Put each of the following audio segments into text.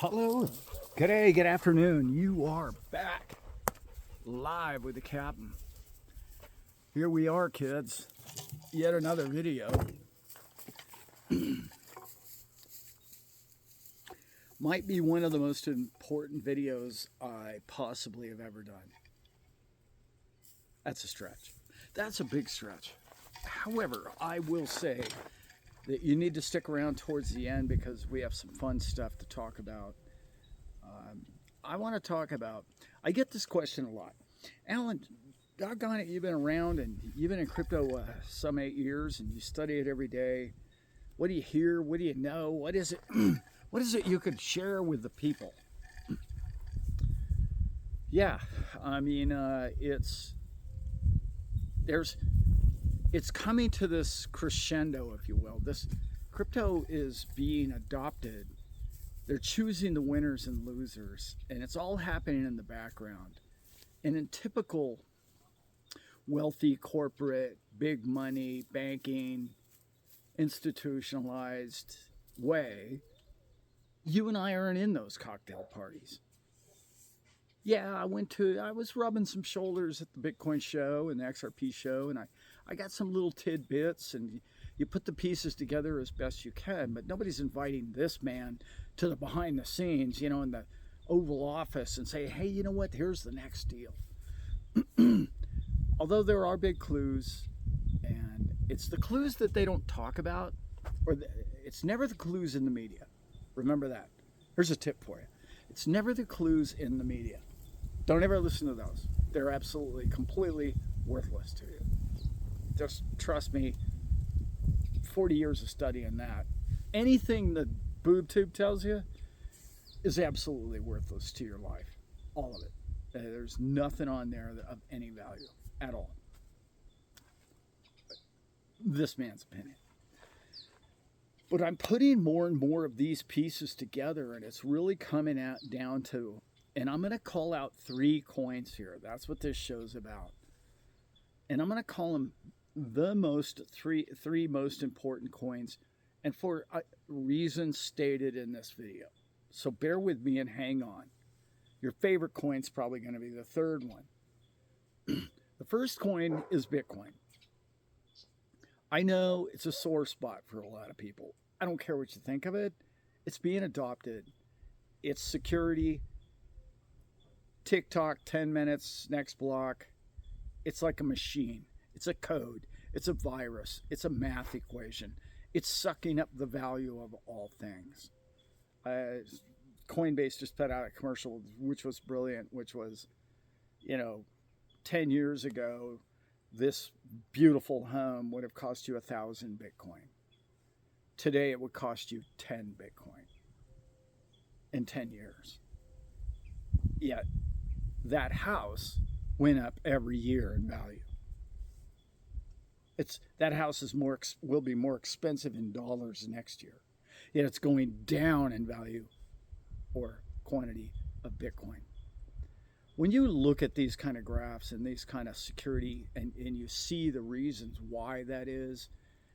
Hello, good day, good afternoon. You are back live with the captain. Here we are, kids. Yet another video. Might be one of the most important videos I possibly have ever done. That's a stretch. That's a big stretch. However, I will say that you need to stick around towards the end because we have some fun stuff to talk about. I want to talk about, I get this question a lot. Alan, doggone it, you've been around and you've been in crypto some 8 years and you study it every day. What do you hear? What do you know? What is it? What is it you could share with the people? Yeah, I mean, it's coming to this crescendo, if you will. This crypto is being adopted. They're choosing the winners and losers, and it's all happening in the background. And in typical wealthy corporate, big money, banking, institutionalized way, you and I aren't in those cocktail parties. Yeah, I was rubbing some shoulders at the Bitcoin show and the XRP show, and I got some little tidbits, and you put the pieces together as best you can, but nobody's inviting this man to the behind the scenes, in the Oval Office and say, hey, you know what, here's the next deal. Although there are big clues, and it's the clues that they don't talk about, it's never the clues in the media. Remember that. Here's a tip for you. It's never the clues in the media. Don't ever listen to those. They're absolutely, completely worthless to you. Just trust me, 40 years of studying that. Anything the boob tube tells you is absolutely worthless to your life. All of it. There's nothing on there of any value at all. This man's opinion. But I'm putting more and more of these pieces together, and it's really coming down to, and I'm going to call out 3 coins here. That's what this show's about. And I'm going to call them the three most important coins, and for reasons stated in this video. So bear with me and hang on. Your favorite coin's probably going to be the third one. The first coin is Bitcoin. I know it's a sore spot for a lot of people. I don't care what you think of it. It's being adopted. It's security. TikTok, 10 minutes, next block. It's like a machine. It's a code. It's a virus. It's a math equation. It's sucking up the value of all things. Coinbase just put out a commercial, which was brilliant, which was, 10 years ago, this beautiful home would have cost you 1,000 Bitcoin. Today, it would cost you 10 Bitcoin in 10 years. Yet, that house went up every year in value. That house will be more expensive in dollars next year. Yet it's going down in value or quantity of Bitcoin. When you look at these kind of graphs and these kind of security and you see the reasons why that is,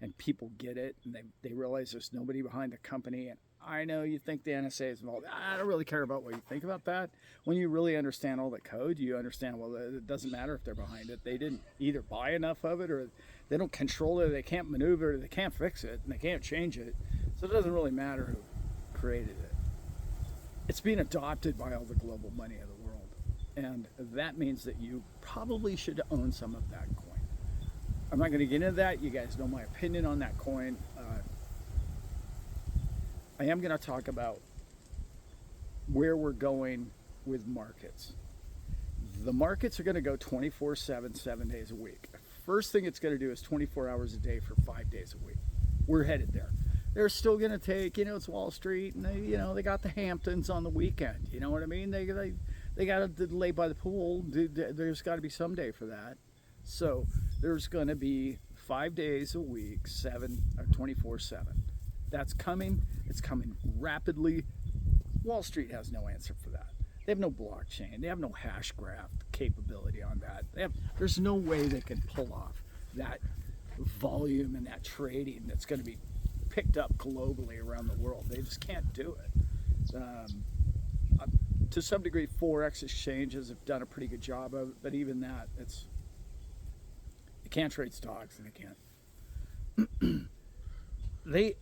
and people get it, and they realize there's nobody behind the company, and I know you think the NSA is involved. I don't really care about what you think about that. When you really understand all the code, you understand, well, it doesn't matter if they're behind it. They didn't either buy enough of it, or they don't control it, they can't maneuver it, they can't fix it, and they can't change it. So it doesn't really matter who created it. It's being adopted by all the global money of the world. And that means that you probably should own some of that coin. I'm not going to get into that. You guys know my opinion on that coin. I am going to talk about where we're going with markets. The markets are going to go 24/7, 7 days a week. First thing it's going to do is 24 hours a day for 5 days a week. We're headed there. They're still going to take, it's Wall Street, and they got the Hamptons on the weekend. You know what I mean? They got to lay by the pool. There's got to be some day for that. So there's going to be 5 days a week, 24/7. That's coming. It's coming rapidly. Wall Street has no answer for that. They have no blockchain. They have no hash graph capability on that. There's no way they can pull off that volume and that trading that's going to be picked up globally around the world. They just can't do it. To some degree, Forex exchanges have done a pretty good job of it, but even that, they can't trade stocks, and they can't. The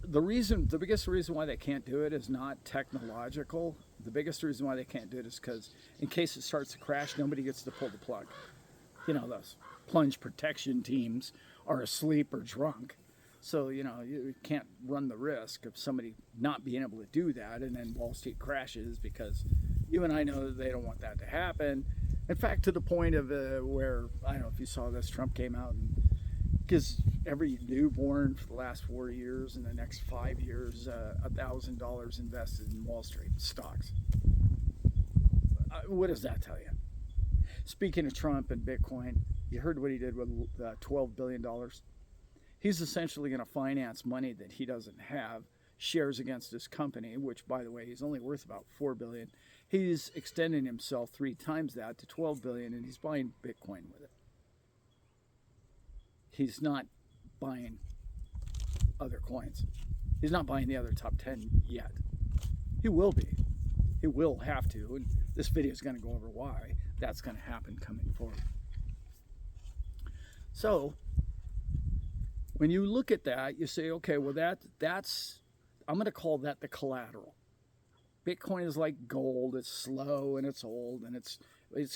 biggest reason why they can't do it is not technological. The biggest reason why they can't do it is because in case it starts to crash, nobody gets to pull the plug. Those plunge protection teams are asleep or drunk. So, you can't run the risk of somebody not being able to do that, and then Wall Street crashes, because you and I know that they don't want that to happen. In fact, to the point of where, I don't know if you saw this, Trump came out and gives every newborn for the last 4 years and the next 5 years $1,000 invested in Wall Street stocks. What does that tell you? Speaking of Trump and Bitcoin, you heard what he did with $12 billion. He's essentially going to finance money that he doesn't have, shares against his company, which, by the way, he's only worth about $4 billion. He's extending himself 3 times that to $12 billion, and he's buying Bitcoin with it. He's not buying other coins. He's not buying the other top 10 yet. He will be. He will have to, and this video is going to go over why that's going to happen coming forward. So, when you look at that, you say, okay, well, that's I'm going to call that the collateral. Bitcoin is like gold. It's slow and it's old and it's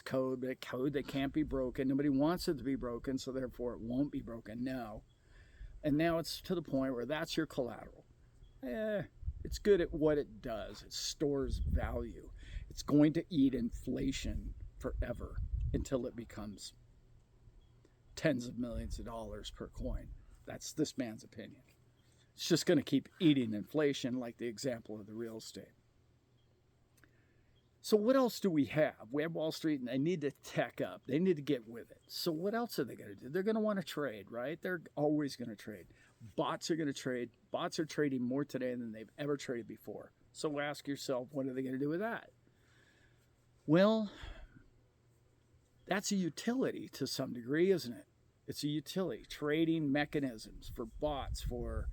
code, but code that can't be broken. Nobody wants it to be broken, so therefore it won't be broken now. And now it's to the point where that's your collateral. It's good at what it does. It stores value. It's going to eat inflation forever until it becomes tens of millions of dollars per coin. That's this man's opinion. It's just going to keep eating inflation, like the example of the real estate. So what else do we have? We have Wall Street, and they need to tech up. They need to get with it. So what else are they going to do? They're going to want to trade, right? They're always going to trade. Bots are going to trade. Bots are trading more today than they've ever traded before. So ask yourself, what are they going to do with that? Well, that's a utility to some degree, isn't it? It's a utility. Trading mechanisms for bots, for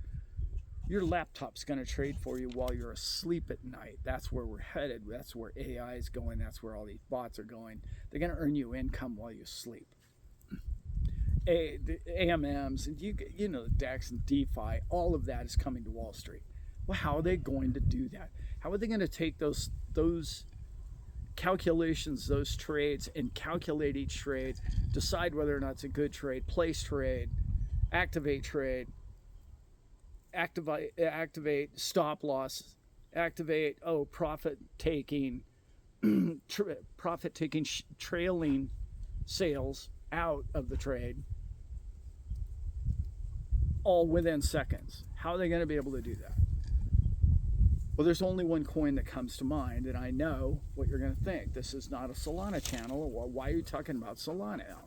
your laptop's going to trade for you while you're asleep at night. That's where we're headed. That's where AI is going. That's where all these bots are going. They're going to earn you income while you sleep. The AMMs, and you know, the DEX and DeFi, all of that is coming to Wall Street. Well, how are they going to do that? How are they going to take those calculations, those trades, and calculate each trade, decide whether or not it's a good trade, place trade, activate trade, activate stop loss, activate profit taking, trailing sales out of the trade, all within seconds? How are they going to be able to do that? Well, there's only one coin that comes to mind, and I know what you're going to think. This is not a Solana channel. Well, why are you talking about Solana now?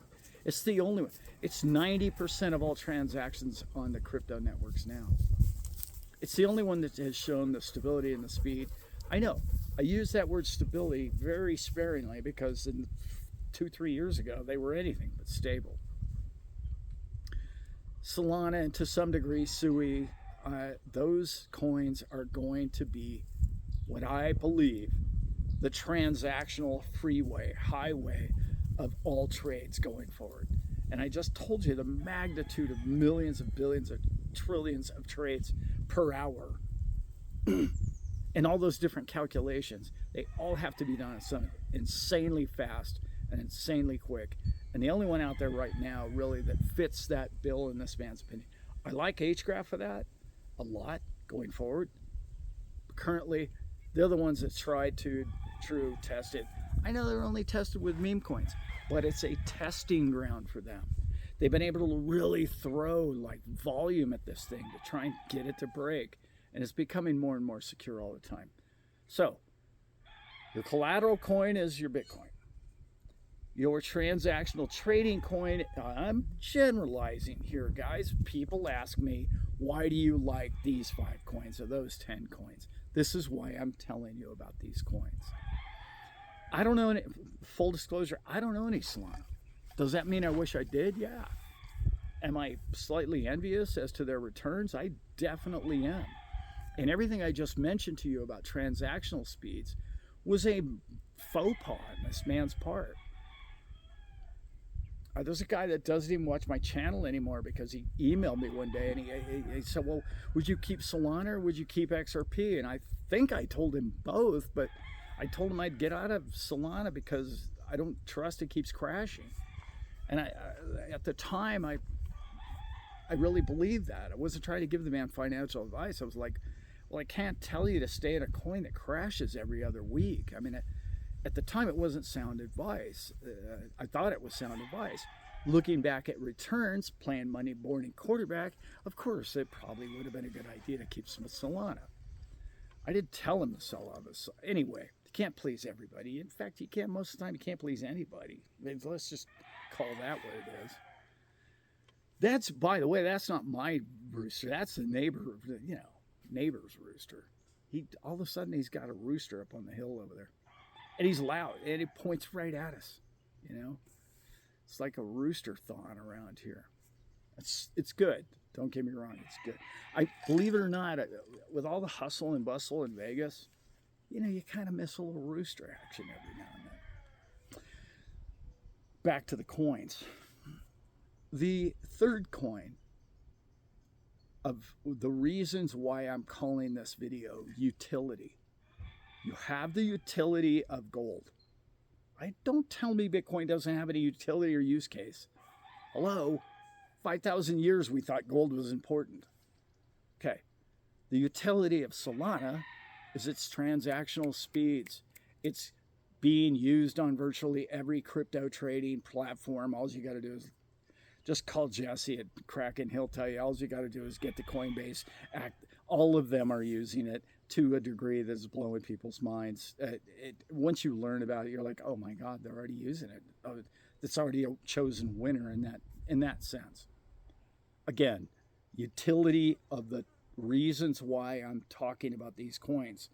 It's the only one. It's 90% of all transactions on the crypto networks now. It's the only one that has shown the stability and the speed. I know. I use that word stability very sparingly because 2-3 years ago, they were anything but stable. Solana, and to some degree, Sui, those coins are going to be what I believe the transactional freeway, highway of all trades going forward. And I just told you the magnitude of millions of billions of trillions of trades per hour. And all those different calculations, they all have to be done at some insanely fast and insanely quick. And the only one out there right now really that fits that bill in this man's opinion. I like HGraph for that a lot going forward. Currently, they're the ones that tried to test it. I know they're only tested with meme coins, but it's a testing ground for them. They've been able to really throw like volume at this thing to try and get it to break, and it's becoming more and more secure all the time. So, your collateral coin is your Bitcoin. Your transactional trading coin, I'm generalizing here, guys. People ask me, why do you like these 5 coins or those 10 coins? This is why I'm telling you about these coins. I don't know any, full disclosure, I don't know any Solana. Does that mean I wish I did? Yeah. Am I slightly envious as to their returns? I definitely am. And everything I just mentioned to you about transactional speeds, was a faux pas on this man's part. There's a guy that doesn't even watch my channel anymore because he emailed me one day and he said, well, would you keep Solana or would you keep XRP? And I think I told him both, but I told him I'd get out of Solana because I don't trust it keeps crashing. And at the time, I really believed that. I wasn't trying to give the man financial advice. I was like, well, I can't tell you to stay in a coin that crashes every other week. I mean, at the time, it wasn't sound advice. I thought it was sound advice. Looking back at returns, playing money morning quarterback, of course, it probably would have been a good idea to keep some Solana. I didn't tell him to sell all this. Anyway, you can't please everybody. In fact, you can't, most of the time, you can't please anybody. Let's just call that what it is. That's, by the way, that's not my rooster. That's the neighbor's rooster. All of a sudden, he's got a rooster up on the hill over there. And he's loud, and it points right at us, It's like a rooster thawing around here. It's good. Don't get me wrong, it's good. I believe it or not, with all the hustle and bustle in Vegas, you kind of miss a little rooster action every now and then. Back to the coins. The third coin of the reasons why I'm calling this video utility. You have the utility of gold. Don't tell me Bitcoin doesn't have any utility or use case. Hello? 5,000 years we thought gold was important. Okay. The utility of Solana is its transactional speeds. It's being used on virtually every crypto trading platform. All you got to do is just call Jesse at Kraken. He'll tell you all you got to do is get the Coinbase act. All of them are using it to a degree that's blowing people's minds. Once you learn about it, you're like, oh my God, they're already using it. It's already a chosen winner in that sense. Again, utility of the reasons why I'm talking about these coins.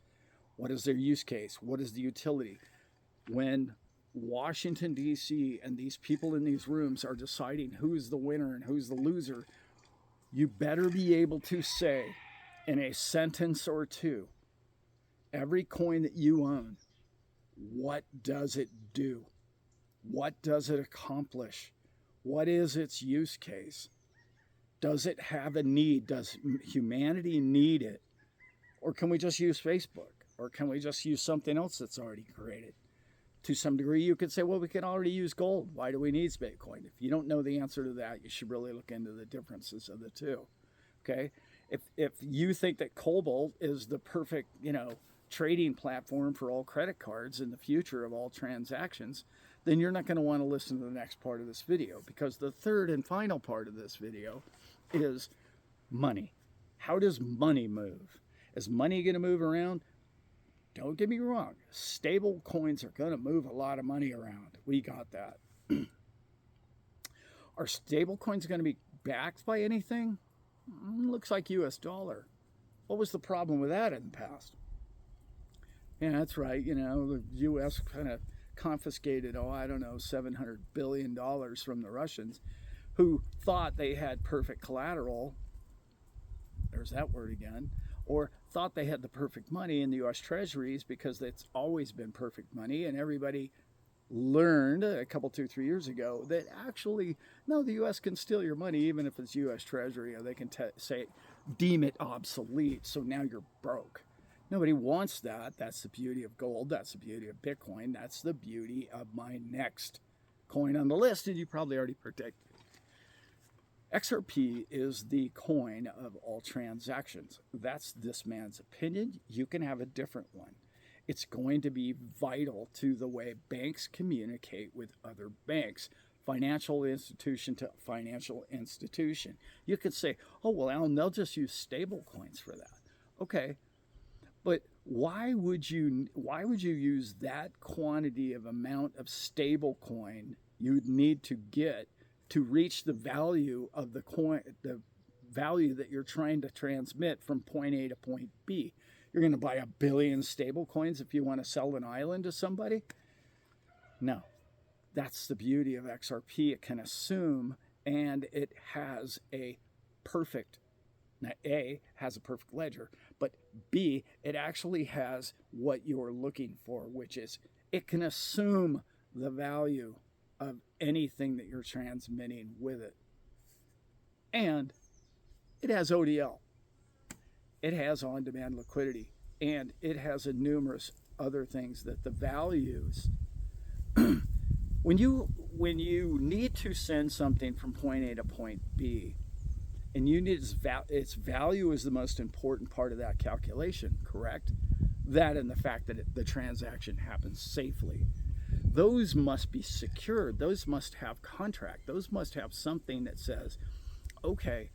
What is their use case? What is the utility? When Washington, D.C. and these people in these rooms are deciding who's the winner and who's the loser, you better be able to say in a sentence or two, every coin that you own, what does it do? What does it accomplish? What is its use case? Does it have a need? Does humanity need it? Or can we just use Facebook? Or can we just use something else that's already created? To some degree, you could say, well, we can already use gold. Why do we need Bitcoin? If you don't know the answer to that, you should really look into the differences of the two. Okay? If you think that Cobalt is the perfect, trading platform for all credit cards in the future of all transactions, then you're not going to want to listen to the next part of this video, because the third and final part of this video is money. How does money move? Is money going to move around? Don't get me wrong. Stable coins are going to move a lot of money around. We got that. Are stable coins going to be backed by anything? Looks like US dollar. What was the problem with that in the past? Yeah, that's right. The US kind of confiscated, $700 billion from the Russians, who thought they had perfect collateral. There's that word again. Or thought they had the perfect money in the U.S. treasuries because it's always been perfect money, and everybody learned a couple, 2-3 years ago that actually, no, the U.S. can steal your money even if it's U.S. treasury, or they can deem it obsolete, so now you're broke. Nobody wants that. That's the beauty of gold. That's the beauty of Bitcoin. That's the beauty of my next coin on the list, and you probably already predicted. XRP is the coin of all transactions. That's this man's opinion. You can have a different one. It's going to be vital to the way banks communicate with other banks, financial institution to financial institution. You could say, oh, well, Alan, they'll just use stable coins for that. Okay, but why would you use that quantity of amount of stable coin you'd need to get to reach the value of the coin, the value that you're trying to transmit from point A to point B? You're going to buy 1 billion stable coins if you want to sell an island to somebody? No. That's the beauty of XRP. It can assume, and it has a perfect, now A has a perfect ledger, but B, it actually has what you're looking for, which is it can assume the value of anything that you're transmitting with it. And it has ODL, it has on demand liquidity, and it has a numerous other things that the values when you need to send something from point A to point B, and you need its value is the most important part of that calculation, correct? That and the fact that the transaction happens safely. Those must be secured. Those must have contract. Those must have something that says, okay,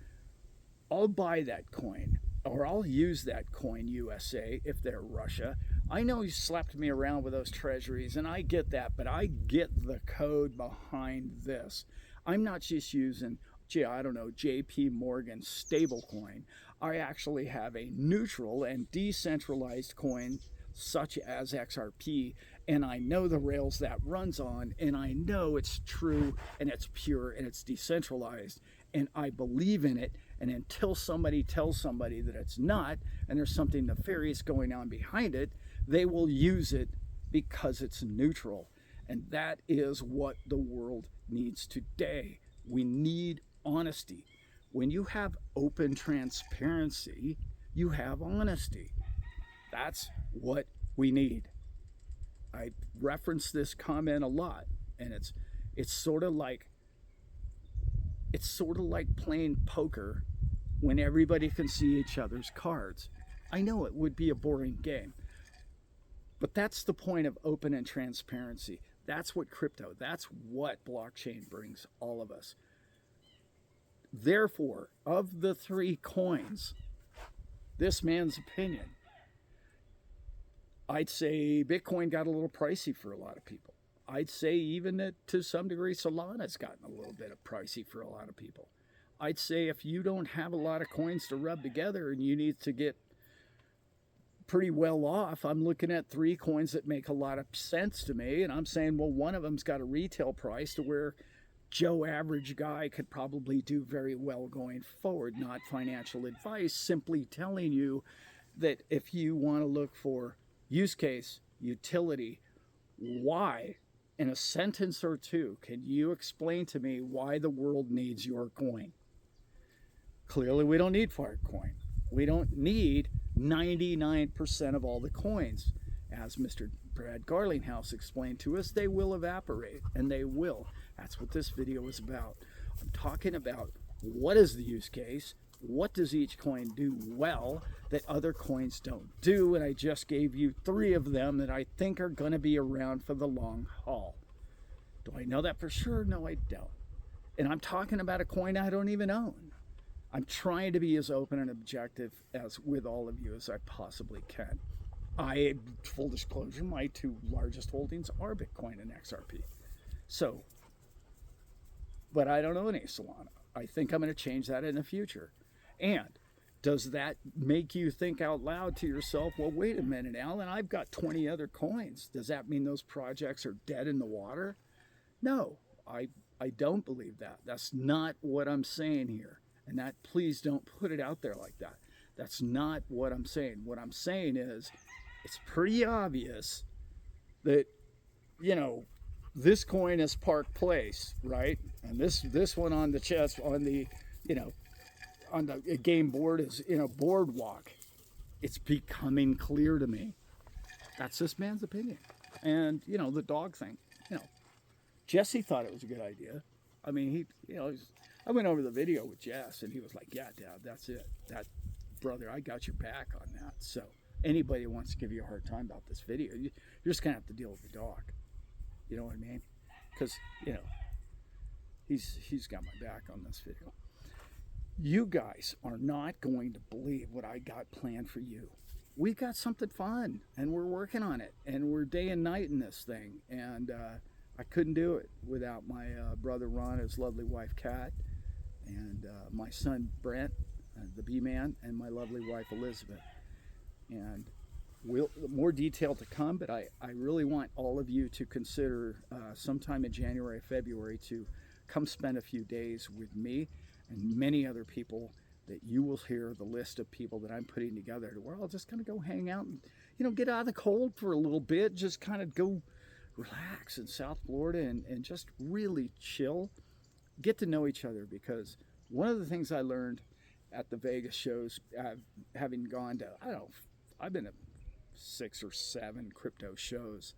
I'll buy that coin or I'll use that coin USA if they're Russia. I know you slapped me around with those treasuries and I get that, but I get the code behind this. I'm not just using, gee, I don't know, JP Morgan stablecoin. I actually have a neutral and decentralized coin such as XRP, and I know the rails that runs on, and I know it's true and it's pure and it's decentralized, and I believe in it. And until somebody tells somebody that it's not, and there's something nefarious going on behind it, they will use it because it's neutral. And that is what the world needs today. We need honesty. When you have open transparency, you have honesty. That's what we need. I reference this comment a lot, and it's sort of like playing poker when everybody can see each other's cards. I know it would be a boring game, but that's the point of open and transparency. That's what crypto, that's what blockchain brings all of us. Therefore, of the three coins, this man's opinion, I'd say Bitcoin got a little pricey for a lot of people. I'd say even that to some degree Solana's gotten a little bit of pricey for a lot of people. I'd say if you don't have a lot of coins to rub together and you need to get pretty well off, I'm looking at three coins that make a lot of sense to me, and I'm saying, well, one of them's got a retail price to where Joe average guy could probably do very well going forward. Not financial advice, simply telling you that if you want to look for use case, utility, why, in a sentence or two, can you explain to me why the world needs your coin? Clearly, we don't need Filecoin. We don't need 99% of all the coins. As Mr. Brad Garlinghouse explained to us, they will evaporate, and they will. That's what this video is about. I'm talking about what is the use case, what does each coin do well that other coins don't do, and I just gave you three of them that I think are going to be around for the long haul. Do I know that for sure? No, I don't. And I'm talking about a coin I don't even own. I'm trying to be as open and objective as with all of you as I possibly can. Full disclosure, my two largest holdings are Bitcoin and XRP. So, but I don't own any Solana. I think I'm going to change that in the future. And does that make you think out loud to yourself, well, wait a minute, Alan, I've got 20 other coins. Does that mean those projects are dead in the water? No, I don't believe that. That's not what I'm saying here. And that, please don't put it out there like that. That's not what I'm saying. What I'm saying is it's pretty obvious that, this coin is Park Place, right? And this one on the chest, on the, on the game board is, Boardwalk. It's becoming clear to me. That's this man's opinion. And, the dog thing, Jesse thought it was a good idea. I mean, I went over the video with Jess, and he was like, yeah, Dad, that's it. That, brother, I got your back on that. So anybody who wants to give you a hard time about this video, you're just going to have to deal with the dog. You know what I mean? Because, he's got my back on this video. You guys are not going to believe what I got planned for you. We've got something fun, and we're working on it, and we're day and night in this thing. And I couldn't do it without my brother Ron, his lovely wife Kat, and my son Brent, the B-Man, and my lovely wife Elizabeth. And more detail to come, but I really want all of you to consider sometime in January, February to come spend a few days with me and many other people that you will hear the list of people that I'm putting together to where I'll just kind of go hang out and, get out of the cold for a little bit, just kind of go relax in South Florida and just really chill, get to know each other. Because one of the things I learned at the Vegas shows, having gone to, I don't know, I've been to 6 or 7 crypto shows.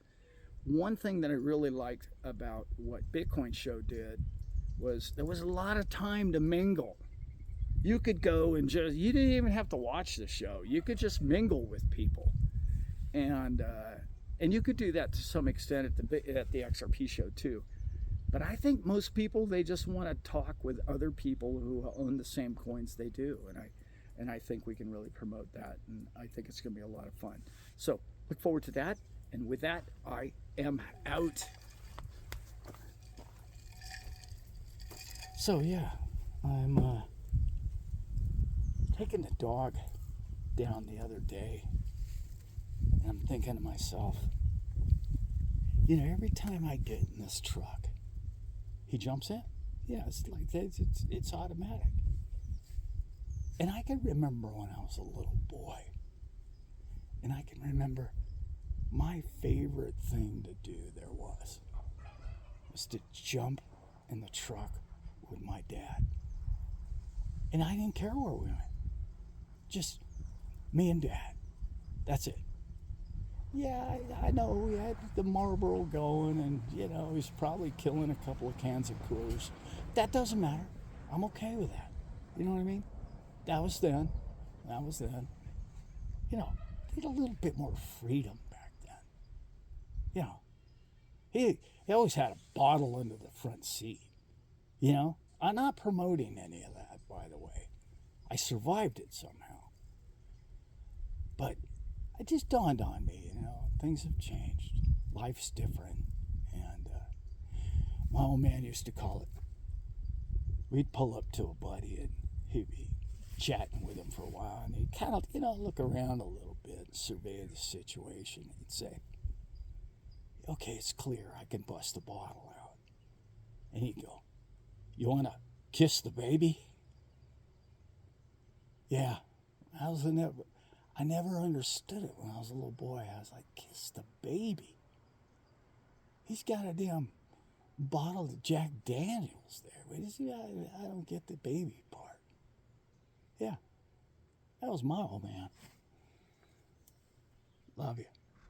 One thing that I really liked about what Bitcoin show did was there was a lot of time to mingle. You could go and you didn't even have to watch the show. You could just mingle with people, and you could do that to some extent at the XRP show too. But I think most people, they just want to talk with other people who own the same coins they do, and I think we can really promote that, and I think it's going to be a lot of fun. So look forward to that, and with that, I am out. So yeah, I'm taking the dog down the other day, and I'm thinking to myself, every time I get in this truck, he jumps in. Yeah, it's like it's automatic. And I can remember when I was a little boy, and I can remember my favorite thing to do was to jump in the truck with my dad. And I didn't care where we went. Just me and Dad. That's it. Yeah, I know we had the Marlboro going, and he's probably killing a couple of cans of Coors. That doesn't matter. I'm okay with that. You know what I mean? That was then. They had a little bit more freedom back then. He always had a bottle under the front seat. I'm not promoting any of that, by the way. I survived it somehow. But it just dawned on me, things have changed. Life's different. And my old man used to call it, we'd pull up to a buddy and he'd be chatting with him for a while, and he'd kind of, look around a little bit and survey the situation. He'd say, okay, it's clear, I can bust the bottle out. And he'd go, you want to kiss the baby? Yeah, I never understood it when I was a little boy. I was like, kiss the baby? He's got a damn bottle of Jack Daniels there. I don't get the baby part. Yeah, that was my old man. Love you.